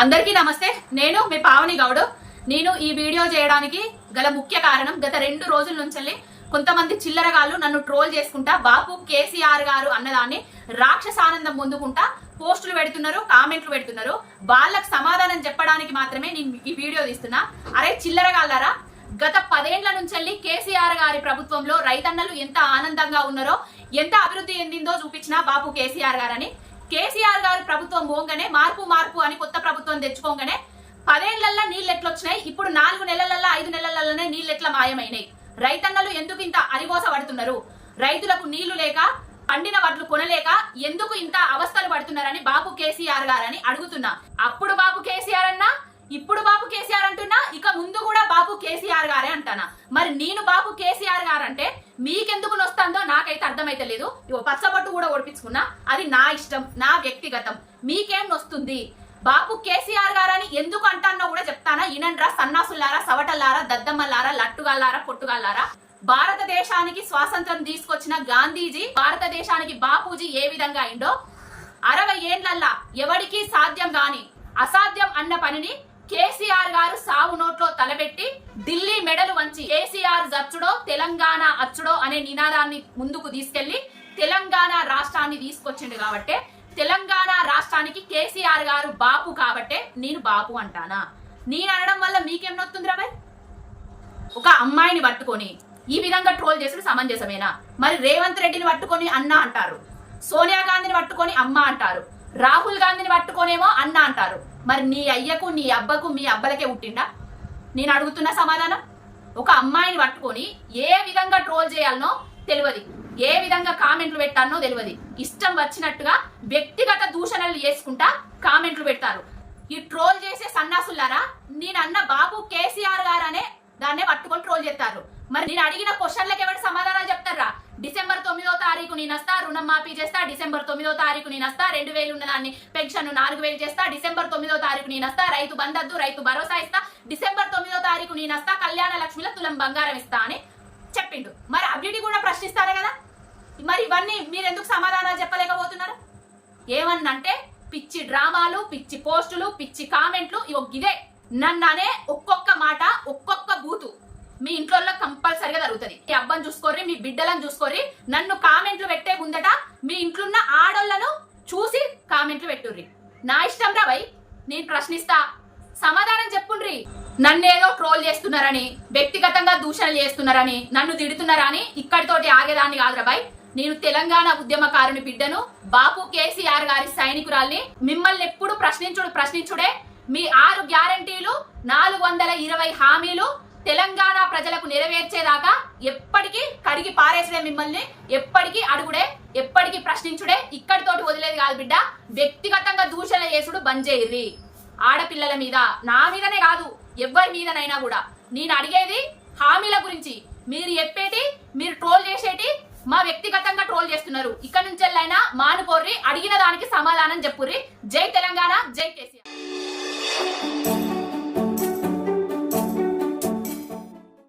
అందరికీ నమస్తే. నేను మీ పావని గౌడ్. నేను ఈ వీడియో చేయడానికి గల ముఖ్య కారణం, గత 2 రోజుల నుంచి కొంతమంది చిల్లరగాళ్ళు నన్ను ట్రోల్ చేసుకుంటా బాపు కేసీఆర్ గారు అన్నదాన్ని రాక్షసానందం పొందుకుంటా పోస్టులు పెడుతున్నారు, కామెంట్లు పెడుతున్నారు. వాళ్ళకి సమాధానం చెప్పడానికి మాత్రమే నేను ఈ వీడియో తీస్తున్నా. అరే చిల్లరగాళ్ళారా, గత 10 ఏళ్ల నుంచి కేసీఆర్ గారి ప్రభుత్వంలో రైతన్నలు ఎంత ఆనందంగా ఉన్నారో, ఎంత అభివృద్ధి చెందిందో చూపించిన బాపు కేసీఆర్ గారని. కేసీఆర్ గారు ప్రభుత్వం పోగానే మార్పు అని కొత్త ప్రభుత్వం తెచ్చుకోగానే 10 ఏళ్లలో నీళ్ళు ఎట్లొచ్చినాయి, ఇప్పుడు 4 నెలలల్లో 5 నెలలలోనే నీళ్ళు ఎట్లా మాయమైనాయి, రైతన్నలు ఎందుకు ఇంత అరిగోస పడుతున్నారు, రైతులకు నీళ్లు లేక పండిన వడ్లు కొనలేక ఎందుకు ఇంత అవస్థలు పడుతున్నారని బాపు కేసీఆర్ గారని అడుగుతున్నా. అప్పుడు బాపు కేసీఆర్ అన్నా, ఇప్పుడు బాపు కేసీఆర్ అంటున్నా, ఇక ముందు కూడా బాపు కేసీఆర్ గారే అంటానా. మరి నేను బాపు కేసీఆర్ గారు అంటే మీకెందుకు నొస్తుందో నాకైతే అర్థమైతే లేదు. పచ్చబొట్టు కూడా ఓడిపించుకున్నా, అది నా ఇష్టం, నా వ్యక్తిగతం. మీకేం నొస్తుంది? బాపు కేసీఆర్ గారని ఎందుకు అంటానో కూడా చెప్తానా. ఇనండ్రా సన్నాసులారా, సవటల్లారా, దద్దమ్మల్లారా, లట్టుగాల్లారా, పొట్టుగాల్లారా. భారతదేశానికి స్వాతంత్రం తీసుకొచ్చిన గాంధీజీ, భారతదేశానికి బాపూజీ ఏ విధంగా అయిందో 60 ఏండ్లల్లా ఎవడికి సాధ్యం గాని అసాధ్యం అన్న పనిని కేసీఆర్ గారు సావు నోట్లో తలబెట్టి ఢిల్లీ మెడలు వంచి కేసీఆర్ జచ్చుడో తెలంగాణ అచ్చుడో అనే నినాదాన్ని ముందుకు తీసుకెళ్లి తెలంగాణ రాష్ట్రాన్ని తీసుకొచ్చిండు. కాబట్టి తెలంగాణ రాష్ట్రానికి కేసీఆర్ గారు బాపు కాబట్టే నేను బాపు అంటానా. నేను అనడం వల్ల మీకేం నొత్తుంది రాబాయ్? ఒక అమ్మాయిని పట్టుకొని ఈ విధంగా ట్రోల్ చేసుడు సమంజసమేనా? మరి రేవంత్ రెడ్డిని పట్టుకొని అన్న అంటారు, సోనియా గాంధీని పట్టుకొని అమ్మ అంటారు, రాహుల్ గాంధీని పట్టుకొనేమో అన్న అంటారు. మరి నీ అయ్యకు, నీ అబ్బకు, మీ అబ్బలకే పుట్టిండా? నేను అడుగుతున్న సమాధానం. ఒక అమ్మాయిని పట్టుకొని ఏ విధంగా ట్రోల్ చేయాలనో తెలియదు, ఏ విధంగా కామెంట్లు పెట్టాలనో తెలియదు. ఇష్టం వచ్చినట్టుగా వ్యక్తిగత దూషణలు చేసుకుంటా కామెంట్లు పెడతారు. ఈ ట్రోల్ చేసే సన్నాసులారా, నేను అన్న బాబు కేసీఆర్ గారు అనే దాన్నే పట్టుకొని ట్రోల్ చేస్తారు. మరి నేను అడిగిన క్వశ్చన్లకు ఎవరు సమాధానాలు చెప్తారా? డిసెంబర్ 9వ తారీఖు నేను వస్తా, రుణం మాఫీ చేస్తా, డిసెంబర్ 9వ తారీఖు నేను వస్తా, 2000 ఉన్నదాన్ని పెన్షన్ 4000 చేస్తా, డిసెంబర్ 9వ తారీఖు నేను వస్తా, రైతు బంధు, రైతు భరోసా ఇస్తా, డిసెంబర్ 9వ తారీఖు నేను వస్తా, కళ్యాణ లక్ష్మిలో తులం బంగారం ఇస్తా అని చెప్పిండు. మరి అభివృద్ధి కూడా ప్రశ్నిస్తారే కదా. మరి ఇవన్నీ మీరు ఎందుకు సమాధానాలు చెప్పలేకపోతున్నారు? ఏమన్నంటే పిచ్చి డ్రామాలు, పిచ్చి పోస్టులు, పిచ్చి కామెంట్లు. ఇదే నన్ననే ఒక్కొక్క మాట, ఒక్కొక్క బూతు మీ ఇంట్లో కంపల్సరిగా జరుగుతుంది. మీ అబ్బని చూసుకోర్రి, మీ బిడ్డలను చూసుకోర్రి. నన్ను కామెంట్లు పెట్టే ముందట మీ ఇంట్లున్న ఆడోళ్లను చూసి కామెంట్లు పెట్టుర్రి. నా ఇష్టం రా భయ్, నేను ప్రశ్నిస్తా, సమాధానం చెప్పుండ్రి. నన్నేదో ట్రోల్ చేస్తున్నారని, వ్యక్తిగతంగా దూషణలు చేస్తున్నారని, నన్ను తిడుతున్నారని ఇక్కడితోటి ఆగేదాన్ని కాదురా భయ్. నేను తెలంగాణ ఉద్యమకారుని బిడ్డను, బాపు కేసీఆర్ గారి సైనికురాల్ని. మిమ్మల్ని ఎప్పుడు ప్రశ్నించుడే. మీ 6 గ్యారంటీలు, 420 హామీలు తెలంగాణ ప్రజలకు నెరవేర్చేదాకా ఎప్పటికీ కడిగి పారేసే మిమ్మల్ని, ఎప్పటికీ అడుగుడే, ఎప్పటికీ ప్రశ్నించుడే. ఇక్కడితోటి వదిలేది కాదు బిడ్డ. వ్యక్తిగతంగా దూషణ చేసుడు బంద్ చేయర్రి. ఆడపిల్లల మీద, నా మీదనే కాదు, ఎవరి మీదనైనా కూడా. నేను అడిగేది హామీల గురించి. మీరు చెప్పేటి, మీరు ట్రోల్ చేసేటి మా వ్యక్తిగతంగా ట్రోల్ చేస్తున్నారు. ఇక్కడ నుంచి మానుకోర్రి, అడిగిన దానికి సమాధానం చెప్పుర్రి. జై తెలంగాణ, జై కేసీఆర్.